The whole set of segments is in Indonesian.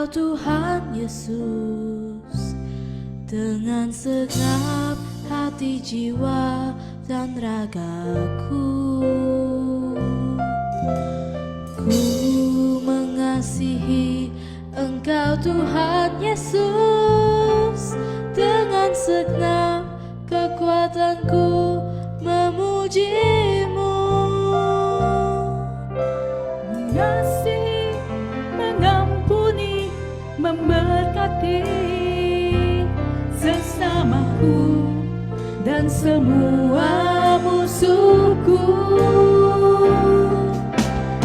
Engkau Tuhan Yesus, dengan segenap hati, jiwa, dan ragaku. Ku mengasihi Engkau Tuhan Yesus, dengan segenap kekuatanku memujimu. Mengasihi, mengampuni, memberkati sesamaku dan semua musuhku.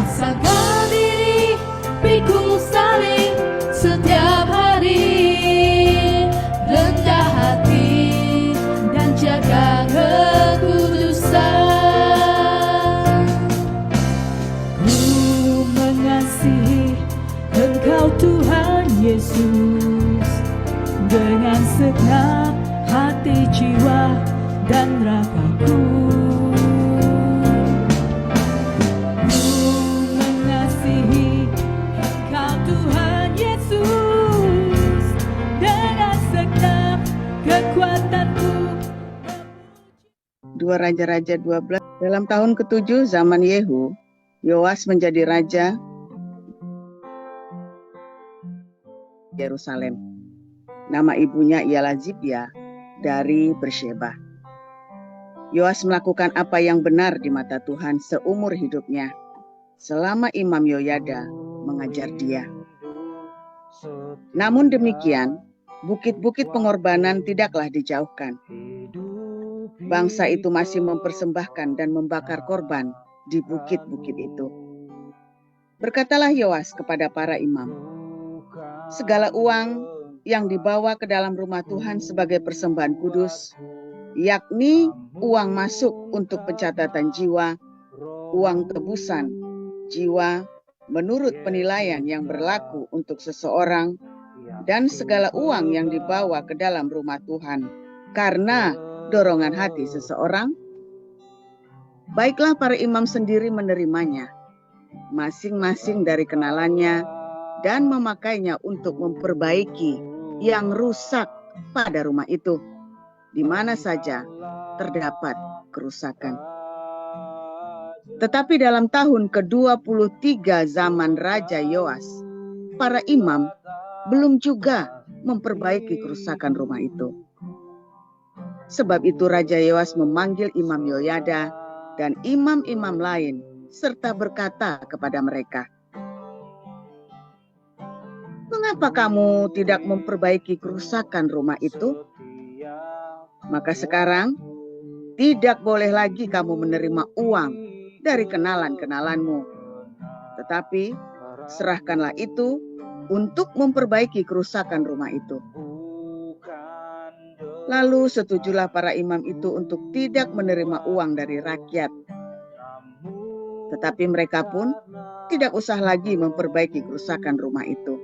Sangkal diri, pikul salib setiap hari, rendah hati dan jaga kekudusan. Ku mengasihi Engkau Tuhan Yesus, dengan segenap hati, jiwa, dan ragaku. Ku mengasihi Engkau Tuhan Yesus, dengan segenap kekuatanku. 2 Raja-Raja 12. Dalam tahun ke-7 zaman Yehu, Yoas menjadi raja Yerusalem. Nama ibunya ialah Zibia dari Bersheba. Yoas melakukan apa yang benar di mata Tuhan seumur hidupnya, selama Imam Yoyada mengajar dia. Namun demikian, bukit-bukit pengorbanan tidaklah dijauhkan. Bangsa itu masih mempersembahkan dan membakar korban di bukit-bukit itu. Berkatalah Yoas kepada para imam, segala uang yang dibawa ke dalam rumah Tuhan sebagai persembahan kudus, yakni uang masuk untuk pencatatan jiwa, uang tebusan jiwa menurut penilaian yang berlaku untuk seseorang, dan segala uang yang dibawa ke dalam rumah Tuhan karena dorongan hati seseorang, baiklah para imam sendiri menerimanya, masing-masing dari kenalannya, dan memakainya untuk memperbaiki yang rusak pada rumah itu, di mana saja terdapat kerusakan. Tetapi dalam tahun ke-23 zaman Raja Yoas, para imam belum juga memperbaiki kerusakan rumah itu. Sebab itu Raja Yoas memanggil Imam Yoyada dan imam-imam lain, serta berkata kepada mereka, mengapa kamu tidak memperbaiki kerusakan rumah itu? Maka sekarang tidak boleh lagi kamu menerima uang dari kenalan-kenalanmu, tetapi serahkanlah itu untuk memperbaiki kerusakan rumah itu. Lalu setujulah para imam itu untuk tidak menerima uang dari rakyat. Tetapi mereka pun tidak usah lagi memperbaiki kerusakan rumah itu.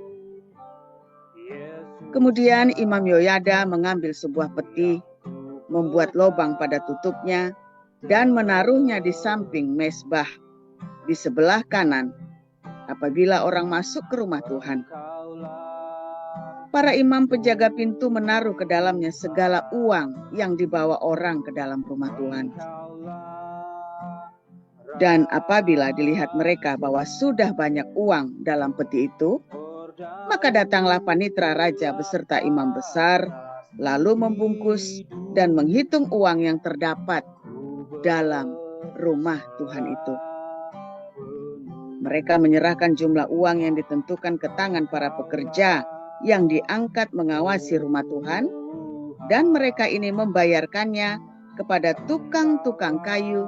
Kemudian Imam Yoyada mengambil sebuah peti, membuat lubang pada tutupnya, dan menaruhnya di samping mezbah di sebelah kanan apabila orang masuk ke rumah Tuhan. Para imam penjaga pintu menaruh ke dalamnya segala uang yang dibawa orang ke dalam rumah Tuhan. Dan apabila dilihat mereka bahwa sudah banyak uang dalam peti itu, maka datanglah panitera raja beserta imam besar, lalu membungkus dan menghitung uang yang terdapat dalam rumah Tuhan itu. Mereka menyerahkan jumlah uang yang ditentukan ke tangan para pekerja yang diangkat mengawasi rumah Tuhan, dan mereka ini membayarkannya kepada tukang-tukang kayu,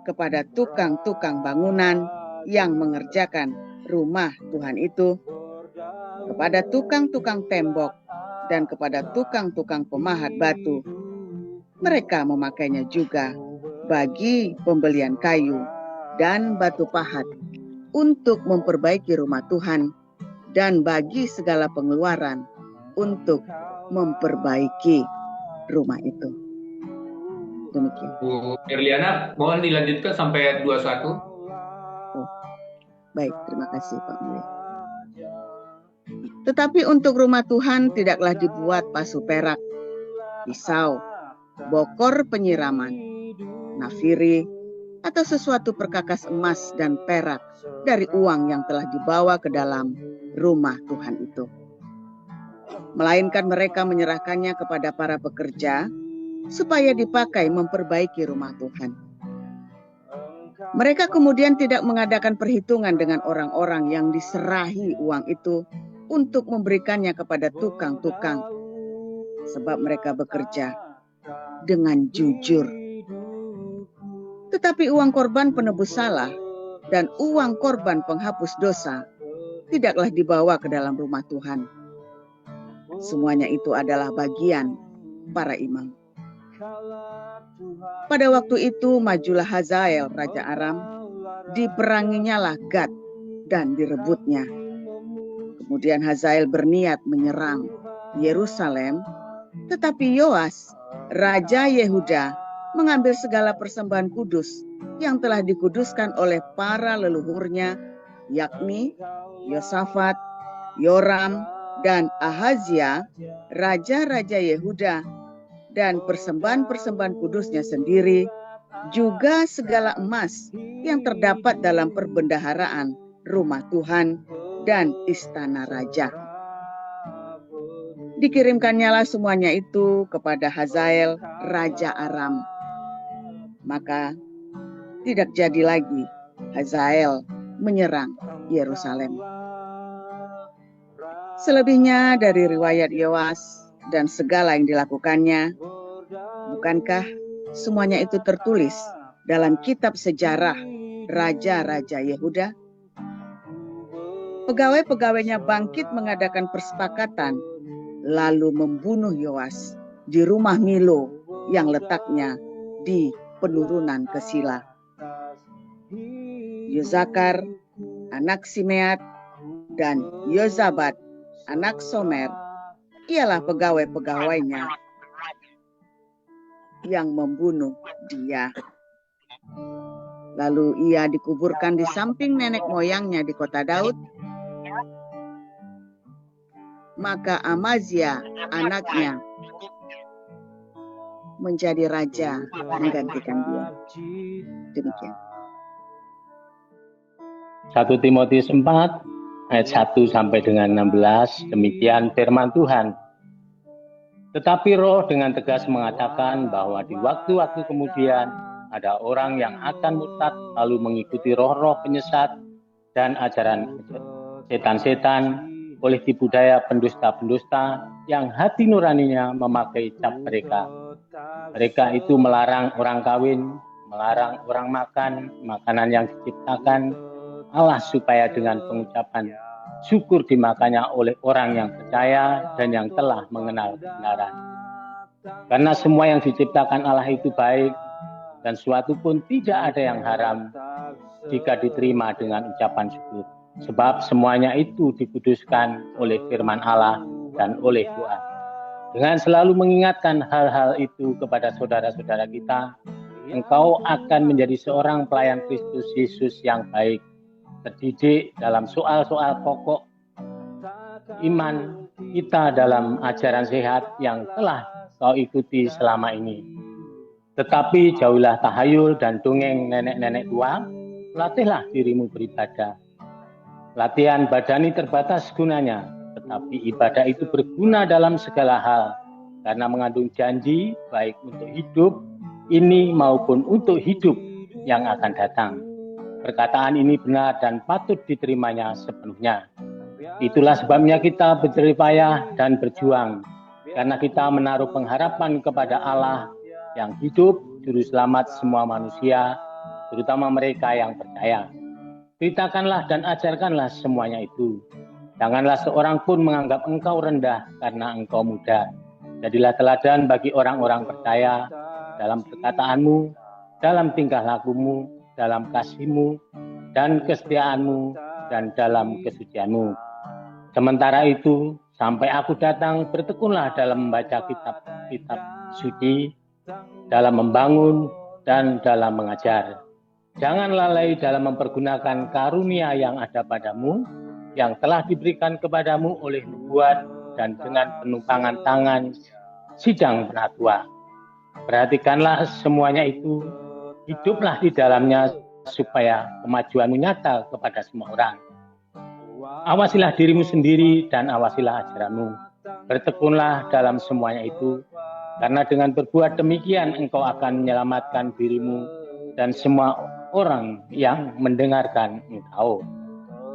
kepada tukang-tukang bangunan yang mengerjakan rumah Tuhan itu, kepada tukang-tukang tembok, dan kepada tukang-tukang pemahat batu. Mereka memakainya juga bagi pembelian kayu dan batu pahat untuk memperbaiki rumah Tuhan, dan bagi segala pengeluaran untuk memperbaiki rumah itu. Demikian. Bu Erliana, mohon dilanjutkan sampai ayat 21. Oh, baik, terima kasih Pak Mulia. Tetapi untuk rumah Tuhan tidaklah dibuat pasu perak, pisau, bokor penyiraman, nafiri, atau sesuatu perkakas emas dan perak dari uang yang telah dibawa ke dalam rumah Tuhan itu. Melainkan mereka menyerahkannya kepada para pekerja supaya dipakai memperbaiki rumah Tuhan. Mereka kemudian tidak mengadakan perhitungan dengan orang-orang yang diserahi uang itu untuk memberikannya kepada tukang-tukang, sebab mereka bekerja dengan jujur. Tetapi uang korban penebus salah dan uang korban penghapus dosa tidaklah dibawa ke dalam rumah Tuhan. Semuanya itu adalah bagian para imam. Pada waktu itu majulah Hazael Raja Aram, diperanginyalah Gad dan direbutnya. Kemudian Hazael berniat menyerang Yerusalem, tetapi Yoas, Raja Yehuda, mengambil segala persembahan kudus yang telah dikuduskan oleh para leluhurnya, yakni Yosafat, Yoram, dan Ahazia, raja-raja Yehuda, dan persembahan-persembahan kudusnya sendiri, juga segala emas yang terdapat dalam perbendaharaan rumah Tuhan dan istana raja. Dikirimkannyalah semuanya itu kepada Hazael, Raja Aram. Maka tidak jadi lagi Hazael menyerang Yerusalem. Selebihnya dari riwayat Yoas dan segala yang dilakukannya, bukankah semuanya itu tertulis dalam kitab sejarah Raja-Raja Yehuda? Pegawai-pegawainya bangkit mengadakan persepakatan, lalu membunuh Yoas di rumah Milo yang letaknya di penurunan ke Sila. Yozakar, anak Simeat, dan Yozabat, anak Somer, ialah pegawai-pegawainya yang membunuh dia. Lalu ia dikuburkan di samping nenek moyangnya di kota Daud. Maka Amazia, anaknya, menjadi raja menggantikan dia. Demikian. 1 Timotius 4 ayat 1 sampai dengan 16, demikian firman Tuhan. Tetapi Roh dengan tegas mengatakan bahwa di waktu-waktu kemudian ada orang yang akan murtad lalu mengikuti roh-roh penyesat dan ajaran setan-setan oleh tipu daya pendusta-pendusta yang hati nuraninya memakai cap mereka. Mereka itu melarang orang kawin, melarang orang makan makanan yang diciptakan Allah supaya dengan pengucapan syukur dimakannya oleh orang yang percaya dan yang telah mengenal kebenaran. Karena semua yang diciptakan Allah itu baik dan suatu pun tidak ada yang haram jika diterima dengan ucapan syukur. Sebab semuanya itu dikuduskan oleh firman Allah dan oleh doa. Dengan selalu mengingatkan hal-hal itu kepada saudara-saudara kita, engkau akan menjadi seorang pelayan Kristus Yesus yang baik, terdidik dalam soal-soal pokok iman kita dalam ajaran sehat yang telah kau ikuti selama ini. Tetapi jauhilah tahayul dan dongeng nenek-nenek tua, latihlah dirimu beribadah. Latihan badani terbatas gunanya, tetapi ibadah itu berguna dalam segala hal, karena mengandung janji baik untuk hidup ini maupun untuk hidup yang akan datang. Perkataan ini benar dan patut diterimanya sepenuhnya. Itulah sebabnya kita berjerih payah dan berjuang, karena kita menaruh pengharapan kepada Allah yang hidup, juru selamat semua manusia, terutama mereka yang percaya. Beritakanlah dan ajarkanlah semuanya itu. Janganlah seorang pun menganggap engkau rendah karena engkau muda. Jadilah teladan bagi orang-orang percaya dalam perkataanmu, dalam tingkah lakumu, dalam kasihmu, dan kesetiaanmu, dan dalam kesucianmu. Sementara itu, sampai aku datang, bertekunlah dalam membaca kitab-kitab suci, dalam membangun, dan dalam mengajar. Jangan lalai dalam mempergunakan karunia yang ada padamu, yang telah diberikan kepadamu oleh nubuat dan dengan penumpangan tangan sidang penatua. Perhatikanlah semuanya itu, hiduplah di dalamnya supaya kemajuanmu nyata kepada semua orang. Awasilah dirimu sendiri dan awasilah ajaranmu. Bertekunlah dalam semuanya itu, karena dengan berbuat demikian engkau akan menyelamatkan dirimu dan semua orang yang mendengarkan engkau.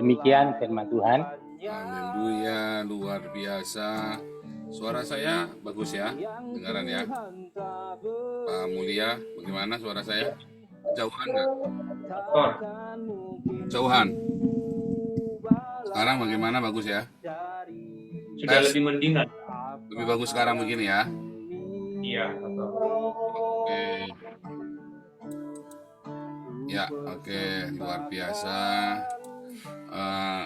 Demikian firman Tuhan. Haleluya, luar biasa. Suara saya bagus ya, dengaran ya. Pak Mulia, bagaimana suara saya? Jauhan nggak? Tor. Jauhan. Sekarang bagaimana, bagus ya? Sudah Tes. lebih mendingan. Lebih bagus sekarang begini ya. Iya, betul. Oke. Ya, oke, luar biasa.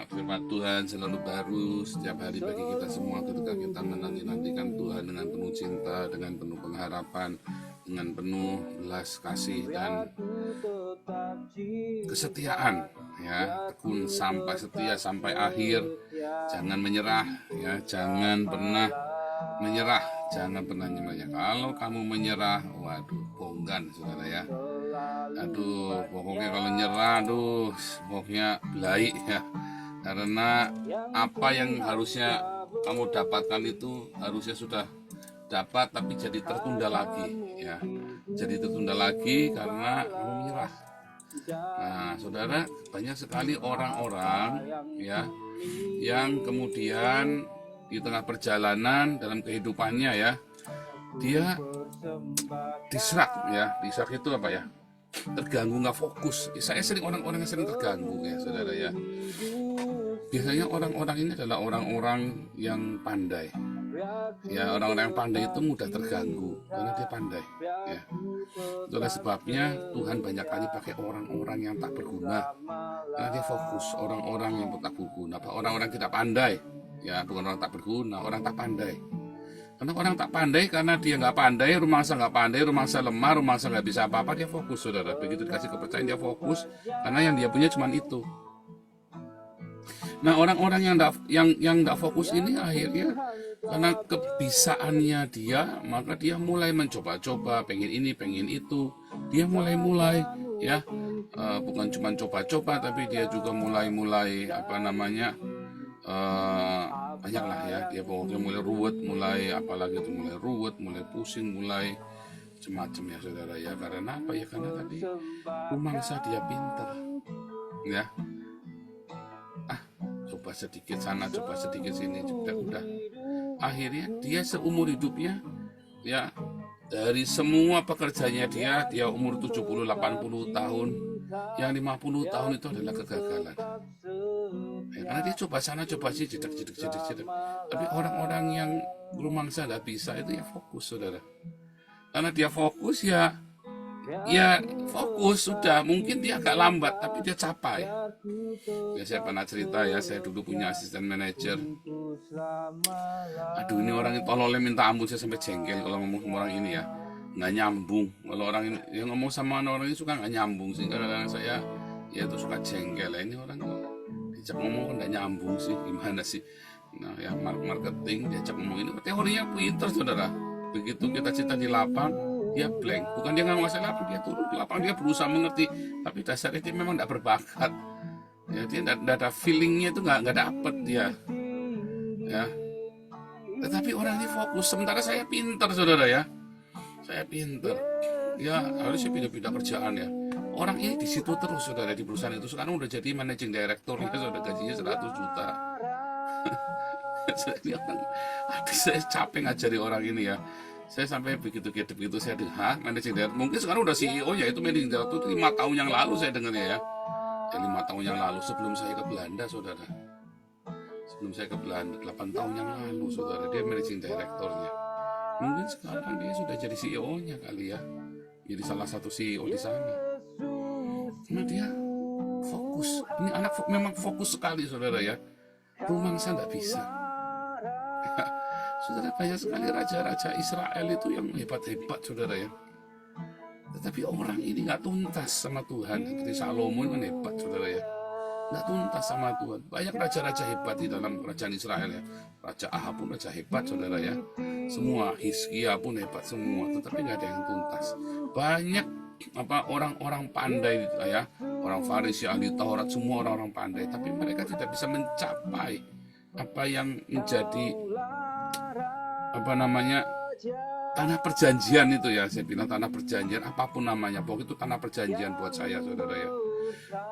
Firman Tuhan selalu baru setiap hari bagi kita semua ketika kita menanti-nantikan Tuhan dengan penuh cinta, dengan penuh pengharapan, dengan penuh belas kasih dan kesetiaan, ya, tekun sampai setia sampai akhir. Jangan menyerah, ya, jangan pernah menyerah, jangan pernah menyerah. Kalau kamu menyerah, waduh, bonggan saudara ya. Aduh, pokoknya kalau nyerah, aduh, pokoknya belai ya. Karena apa yang harusnya kamu dapatkan itu harusnya sudah dapat, tapi jadi tertunda lagi ya. Jadi tertunda lagi karena kamu menyerah. Nah, saudara, banyak sekali orang-orang ya yang kemudian di tengah perjalanan dalam kehidupannya ya, dia diserak ya. Diserak itu apa ya? Terganggu, nggak fokus. Saya sering orang-orang yang sering terganggu ya saudara ya. Biasanya orang-orang ini adalah orang-orang yang pandai. Ya, orang-orang yang pandai itu mudah terganggu karena dia pandai. Ya, itulah sebabnya Tuhan banyak kali pakai orang-orang yang tak berguna karena dia fokus. Orang-orang yang tak berguna, orang-orang tidak pandai. Ya, bukan orang tak berguna, orang tak pandai. Karena orang tak pandai, karena dia nggak pandai, rumangsa nggak pandai, rumangsa lemah, rumangsa nggak bisa apa-apa, dia fokus, saudara. Begitu dikasih kepercayaan, dia fokus, karena yang dia punya cuma itu. Nah, orang-orang yang nggak fokus ini akhirnya karena kebisaannya dia, maka dia mulai mencoba-coba, pengen ini, pengen itu. Dia mulai ya, bukan cuma coba-coba, tapi dia juga mulai apa namanya, banyak lah ya. Dia pokoknya mulai ruwet, mulai ruwet, mulai pusing, mulai macam-macam ya saudara ya. Karena apa ya? Karena tadi rumangsa dia pintar ya. Coba sedikit sana, coba sedikit sini, udah. Akhirnya dia seumur hidupnya ya, dari semua pekerjaannya dia umur 70-80 tahun, yang 50 tahun itu adalah kegagalan. Ya, karena dia coba sana, coba sini, jedek. Tapi orang-orang yang rumangsa nggak bisa itu ya fokus, saudara. Karena dia fokus ya fokus sudah. Mungkin dia agak lambat, tapi dia capai. Ya, saya pernah cerita ya, saya dulu punya asisten manajer. Aduh, ini orang itu tololnya minta ampun, saya sampai jengkel kalau ngomong sama orang ini ya. Nggak nyambung. Kalau orang ini yang ngomong sama orang ini suka nggak nyambung, sehingga kadang-kadang saya ya itu suka jengkel. Ini orang diajak ngomong kan nggak nyambung sih, gimana sih? Nah, ya marketing diajak ngomong ini teorinya pinter, saudara. Begitu kita cerita di lapang, dia blank. Bukan dia nggak ngasih lapang, dia turun ke lapang, dia berusaha mengerti, tapi dasarnya dia memang nggak berbakat. Ya, dia nggak ada feelingnya, itu nggak dapet dia. Ya. Tetapi orang ini fokus. Sementara saya pinter, saudara ya. Saya pinter. Ya, harusnya pindah-pindah kerjaan ya. Orang ini di situ terus, saudara, di perusahaan itu. Sekarang udah jadi managing director, ya, saudara, gajinya 100 juta. Saya capek ngajari orang ini ya. Saya sampai begitu saya dengar, managing director. Mungkin sekarang udah CEO ya, itu managing director itu 5 tahun yang lalu saya dengarnya ya. 5 tahun yang lalu sebelum saya ke Belanda, saudara. Sebelum saya ke Belanda, 8 tahun yang lalu, saudara, dia managing directornya. Mungkin sekarang dia sudah jadi CEO-nya kali ya. Jadi salah satu CEO di sana. Karena dia fokus. Ini anak memang fokus sekali, saudara ya. Rumangsa nggak bisa. Ya, saudara, banyak sekali raja-raja Israel itu yang hebat-hebat, saudara ya. Tetapi orang ini nggak tuntas sama Tuhan. Seperti Salomo kan hebat, saudara ya. nggak tuntas sama Tuhan. Banyak raja-raja hebat di dalam kerajaan Israel ya. Raja Ahab pun raja hebat, saudara ya. Semua, Hizkia pun hebat semua, tetapi nggak ada yang tuntas. Banyak orang-orang pandai ya, orang Farisi, ahli Taurat, semua orang-orang pandai, tapi mereka tidak bisa mencapai apa yang menjadi tanah perjanjian itu ya. Saya bilang tanah perjanjian, apapun namanya, pokoknya itu tanah perjanjian buat saya, saudara ya.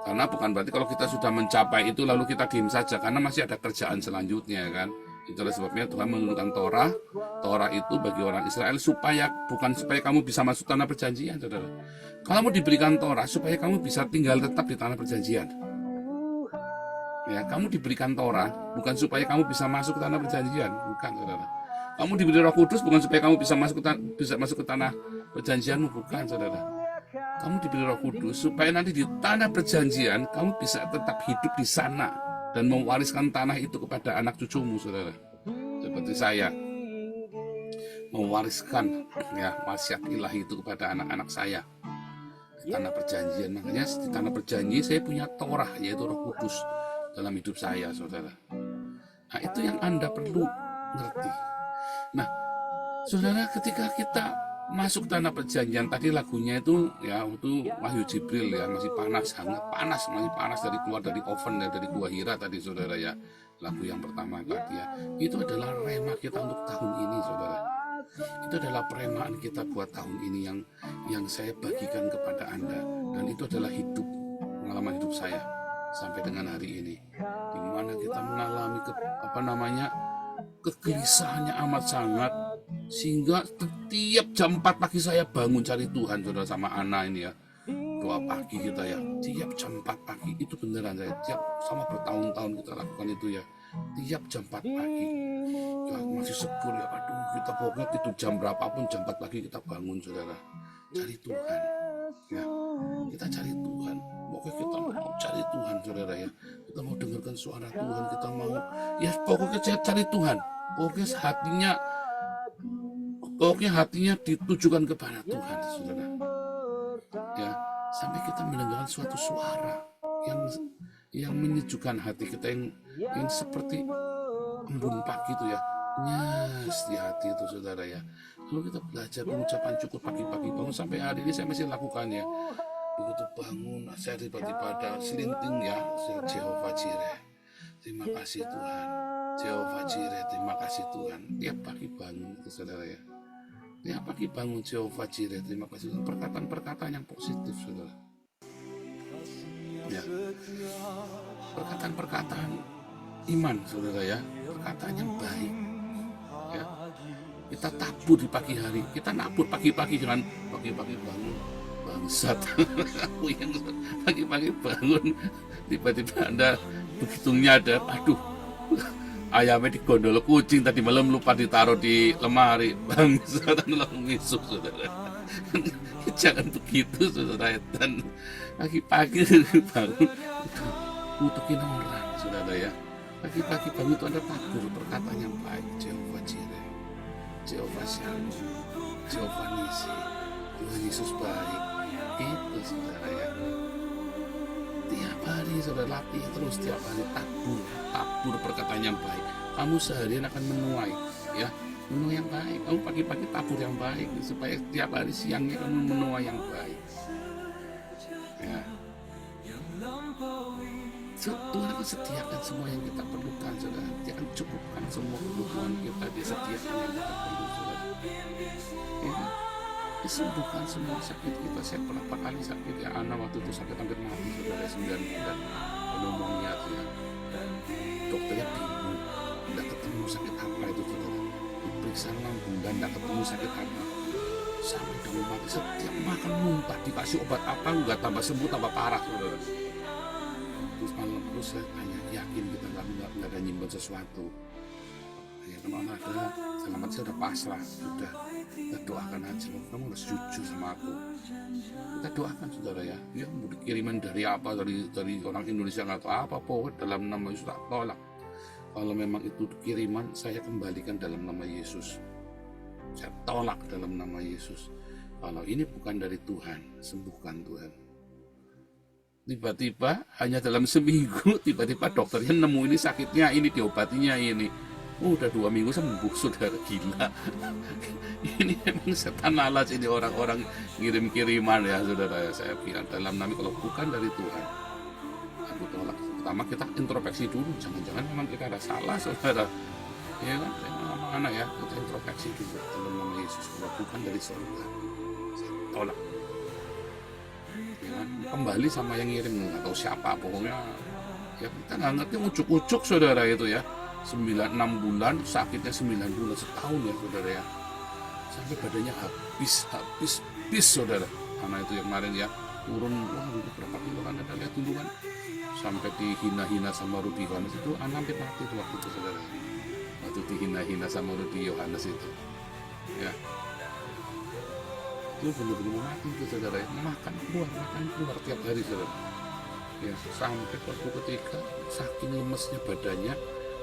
Karena bukan berarti kalau kita sudah mencapai itu lalu kita diam saja, karena masih ada kerjaan selanjutnya kan. Itulah sebabnya Tuhan menurunkan Torah. Torah itu bagi orang Israel bukan supaya kamu bisa masuk tanah perjanjian, saudara. Kamu diberikan Torah supaya kamu bisa tinggal tetap di tanah perjanjian. Ya, kamu diberikan Torah bukan supaya kamu bisa masuk ke tanah perjanjian, bukan, saudara. Kamu diberi Roh Kudus bukan supaya kamu bisa masuk ke tanah perjanjianmu, bukan, saudara. Kamu diberi Roh Kudus supaya nanti di tanah perjanjian kamu bisa tetap hidup di sana dan mewariskan tanah itu kepada anak cucumu, saudara. Seperti saya mewariskan ya wasiat ilahi itu kepada anak-anak saya di tanah perjanjian. Makanya di tanah perjanjian saya punya Torah, yaitu Roh Kudus dalam hidup saya, saudara. Nah, itu yang Anda perlu ngerti. Nah, saudara, ketika kita masuk tanah perjanjian, tadi lagunya itu ya, itu Wahyu Jibril ya, masih panas, hangat, masih panas dari keluar dari oven ya, dari Gua Hira tadi, saudara ya. Lagu yang pertama tadi ya, itu adalah rema kita untuk tahun ini, saudara. Itu adalah peremaan kita buat tahun ini yang saya bagikan kepada Anda, dan itu adalah pengalaman hidup saya sampai dengan hari ini, di mana kita mengalami kegelisahannya amat sangat, sehingga setiap jam 4 pagi saya bangun cari Tuhan, saudara, sama Ana ini ya. Doa pagi kita ya, tiap jam 4 pagi, itu beneran saya, sama bertahun-tahun kita lakukan itu ya, tiap jam 4 pagi. Ya, masih seger ya, aduh, kita pokoknya tidur jam berapapun, jam 4 pagi kita bangun, saudara, cari Tuhan ya, kita cari Tuhan. Pokoknya kita mau cari Tuhan, saudara ya, kita mau dengarkan suara Tuhan, kita mau ya pokoknya cari Tuhan, pokoknya hatinya ditujukan kepada Tuhan, saudara ya, sampai kita mendengarkan suatu suara yang menyejukkan hati kita, yang seperti embun pagi itu ya, nyes di hati itu, saudara ya. Lalu kita belajar pengucapan syukur pagi-pagi bangun, sampai hari ini saya masih lakukan ya. Begitu bangun, saya tiba-tiba ada selinting ya, Jehovah Jireh, terima kasih Tuhan. Jehovah Jireh, terima kasih Tuhan. Tiap pagi bangun itu, saudara ya. Tiap pagi bangun, Jehovah Jireh, terima kasih Tuhan. Perkataan-perkataan yang positif, saudara. Ya. Perkataan-perkataan iman, saudara ya. Perkataan yang baik. Ya. Kita tabur di pagi hari. Kita nabur pagi-pagi, dengan pagi-pagi bangun. Bangsat. Aku yang pagi-pagi bangun, tiba-tiba Anda begitu nyadar, aduh, ayamnya digondol kucing tadi malam, lupa ditaruh di lemari, bangsat, langsung ngisuk, saudara. Jangan begitu, saudara. Dan pagi-pagi bangun ngutukin orang, saudara ya. Pagi-pagi bangun itu Anda tabur perkataan yang baik. Jehovah Jireh, Jehovah Shalom, Jehovah Nisi, Tuhan Yesus baik. Itu, saudara ya. Tiap hari saudara latih terus, tiap hari tabur perkataan yang baik. Kamu seharian akan menuai ya, menuai yang baik. Kamu pagi-pagi tabur yang baik supaya tiap hari siangnya kamu menuai yang baik. Ya. Tuhan akan sediakan semua yang kita perlukan, saudara. Dia akan cukupkan semua kebutuhan kita, dia sediakan yang kita perlu, saudara. Ya. Disembuhkan semua sakit kita. Saya berapa kali sakit ya, Ana waktu itu sakit hampir mati, saudara, 9 bulan pneumonia ya. Dokternya bingung, tidak ketemu sakit apa itu, saudara. Diperiksa 6 bulan, tidak ketemu sakit apa. Sampai udah mati, setiap makan muntah, dikasih obat apa, nggak tambah sembuh, tambah parah, saudara. Terus malam terus saya tanya, yakin kita nggak ada nyimpen sesuatu? Ya kalau ada, selamat, saya udah pasrah, sudah. Kita doakan aja, kamu harus jujur sama aku. Kita doakan, saudara ya. Ya mau dikiriman dari apa, dari orang Indonesia nggak tahu apa, pokoknya dalam nama Yesus tak tolak. Kalau memang itu kiriman, saya kembalikan dalam nama Yesus. Saya tolak dalam nama Yesus. Kalau ini bukan dari Tuhan, sembuhkan Tuhan. tiba-tiba hanya dalam seminggu tiba-tiba dokternya nemu ini sakitnya ini, diobatinya ini. Udah 2 minggu sembuh, saudara. Gila. Ini memang setan alas ini, orang-orang kirim-kiriman ya saudara. Saya bilang dalam nama, kalau bukan dari Tuhan aku tolak. Pertama kita introspeksi dulu, jangan-jangan memang kita ada salah saudara, ya kan? Mana ya, kita introspeksi dulu dalam nama Yesus. Kalau bukan dari surga saya tolak, ya kan? Kembali sama yang ngirim atau siapa, pokoknya ya kita nggak ngerti, ucuk-ucuk saudara itu ya. 6 bulan, sakitnya 9 bulan, setahun ya saudara ya, sampai badannya habis saudara. Karena itu yang kemarin ya turun, wah berapa kilo kan, ada lihat dulu kan, sampai dihina-hina sama Rudi Yohanes itu, anak hampir mati itu waktu itu saudara, waktu dihina-hina sama Rudi Yohanes itu ya, itu benar-benar mati itu saudara ya. makan keluar tiap hari saudara ya, sampai waktu ketika saking lemesnya badannya,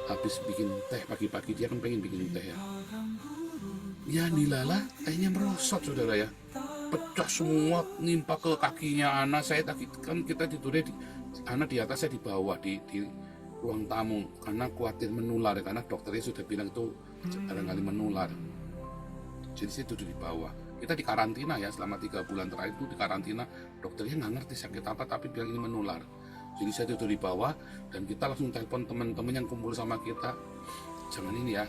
habis bikin teh pagi-pagi, dia kan pengen bikin teh ya, dilala tehnya merosot saudara ya, pecah semua, nimpa ke kakinya anak saya. Kan kita tidurnya anak di atas, saya di bawah di ruang tamu, karena khawatir menular, karena dokternya sudah bilang itu barangkali menular. Jadi saya duduk di bawah, kita di karantina ya, selama 3 bulan terakhir itu di karantina. Dokternya nggak ngerti sakit apa, tapi bilang ini menular. Jadi saya duduk di bawah, dan kita langsung telepon teman-teman yang kumpul sama kita, jangan ini ya,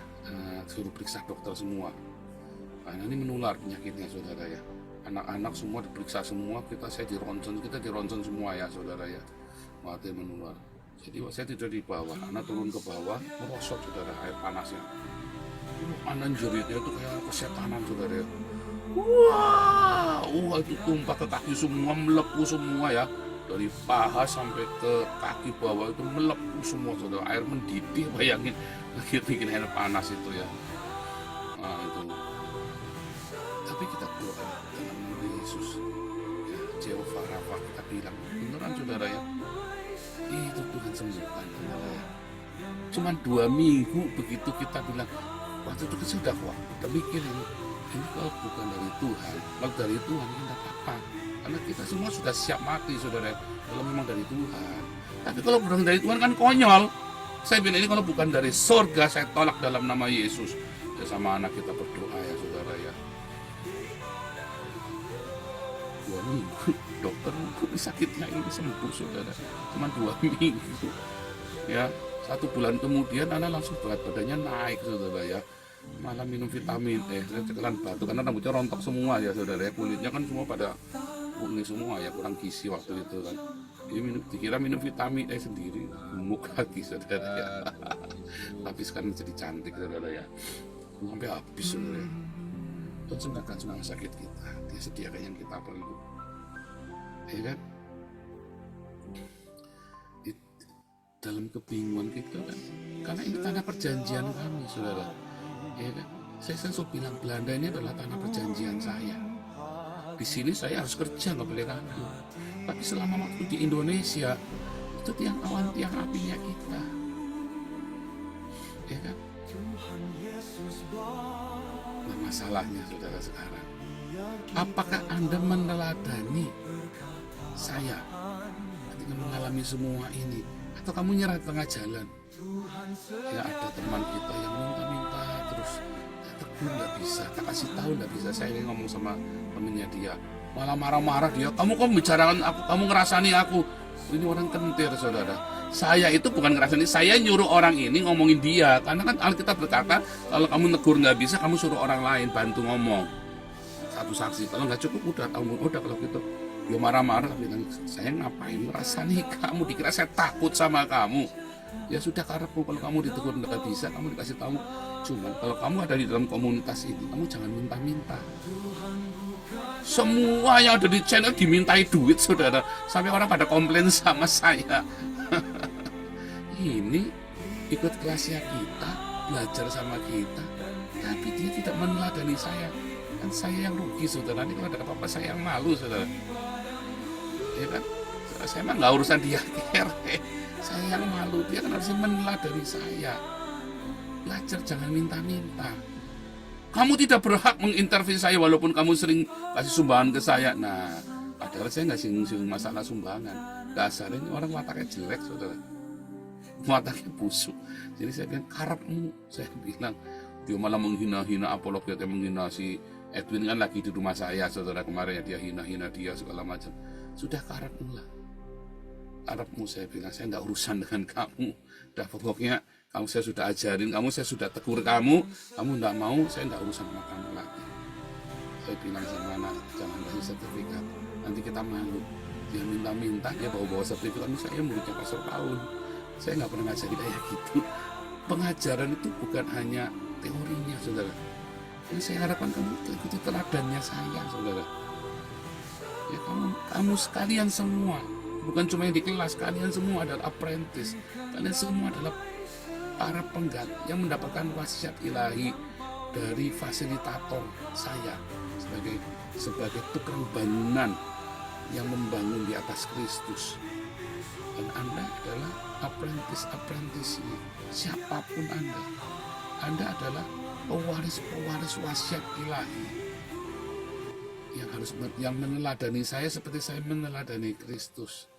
suruh periksa dokter semua, karena ini menular penyakitnya saudara ya. Anak-anak semua diperiksa semua, saya di ronsen semua ya saudara ya, mati menular. Jadi saya tidur di bawah, anak turun ke bawah, merosot saudara air panasnya. Anak jeritnya itu kayak kesetanan saudara ya. Wah itu tumpah ke kaki semua, melepuh semua ya. Dari paha sampai ke kaki bawah itu melepuh semua saudara, air mendidih, bayangin lagi bikin air panas itu ya. Nah itu, tapi kita doa dalam nama Yesus ya, Jehovah Rafa, kita bilang beneran saudara ya, itu Tuhan sembuhkan saudara ya. Cuman 2 minggu begitu kita bilang, waktu itu sudah mikir ini kalau bukan dari Tuhan, kalau dari Tuhan ini tidak apa-apa, karena kita semua sudah siap mati saudara, kalau memang dari Tuhan. Tapi kalau bukan dari Tuhan kan konyol. Saya bilang ini kalau bukan dari surga, saya tolak dalam nama Yesus. Ya, sama anak kita berdoa ya saudara ya. 2 minggu dokter sakitnya ini sembuh saudara, cuma 2 minggu ya. 1 bulan kemudian anak langsung berat badannya naik saudara ya, malah minum vitamin saya cekelan batu karena rambutnya rontok semua ya saudara ya, kulitnya kan semua pada kuning semua ya, kurang gizi waktu itu kan. Dia dikira minum vitamin sendiri, gemuk lagi saudara ya. Tapi sekarang jadi cantik saudara ya, sampai habis saudara ya. Tuhan sembuhkan semua sakit kita, Dia sediakan yang kita perlu ya kan. Dalam kebingungan kita kan, karena ini tanah perjanjian kami saudara ya kan. Saya selalu bilang Belanda ini adalah tanah perjanjian saya. Di sini saya harus kerja, nggak boleh nganggur. Tapi selama waktu di Indonesia itu tiang awan tiang apinya kita ya kan. Nah masalahnya saudara sekarang, apakah Anda meneladani saya ketika mengalami semua ini, atau kamu nyerah di tengah jalan? Ya ada teman kita yang minta-minta terus, tegur nggak bisa, tak kasih tahu nggak bisa. Saya ini ngomong sama temennya dia, malah marah-marah dia, kamu kok bicarakan aku, kamu ngerasani aku. Ini orang kentir saudara. Saya itu bukan ngerasani, saya nyuruh orang ini ngomongin dia, karena kan Alkitab berkata kalau kamu negur nggak bisa, kamu suruh orang lain bantu ngomong, satu saksi. Kalau nggak cukup udah kalau gitu. Dia marah-marah bilang, saya ngapain ngerasani kamu, dikira saya takut sama kamu. Ya sudah karepmu, kalau kamu ditegur nggak bisa, kamu dikasih tahu. Cuman kalau kamu ada di dalam komunitas ini, kamu jangan minta-minta. Semua yang ada di channel dimintai duit saudara, sampai orang pada komplain sama saya. Ini ikut kelasnya kita, belajar sama kita, tapi dia tidak meneladani saya. Kan saya yang rugi saudara, ini kalau ada apa-apa saya yang malu saudara. Ya kan, saya emang nggak urusan dia kere, saya yang malu, dia kan harusnya meneladani saya. Belajar jangan minta-minta. Kamu tidak berhak mengintervensi saya walaupun kamu sering kasih sumbangan ke saya. Nah, Padahal saya nggak singgung-singgung masalah sumbangan. Dasarnya ini orang wataknya jelek, saudara. Wataknya busuk. Jadi saya bilang, karepmu. Saya bilang, dia malah menghina-hina apologet, yang menghina si Edwin kan lagi di rumah saya, saudara, kemarin ya, dia hina-hina dia segala macam. Sudah karepmu lah. Karepmu, saya bilang, saya nggak urusan dengan kamu. Udah pokoknya kamu saya sudah ajarin, kamu saya sudah tegur kamu nggak mau, saya nggak urusan sama kamu lagi. Saya bilang sama anak, jangan kasih sertifikat, nanti kita malu. Dia minta-minta, dia bawa-bawa sertifikat, saya muridnya Pastor Paul. Saya nggak pernah ngajarin kayak gitu. Pengajaran itu bukan hanya teorinya, saudara. Yang saya harapkan kamu ikuti teladannya saya, saudara. Ya, kamu sekalian semua, bukan cuma yang di kelas, kalian semua adalah apprentice. Kalian semua adalah para pengganti yang mendapatkan wasiat ilahi dari fasilitator saya sebagai tukang bangunan yang membangun di atas Kristus. Dan Anda adalah apprentice, siapapun Anda adalah pewaris wasiat ilahi yang meneladani saya seperti saya meneladani Kristus.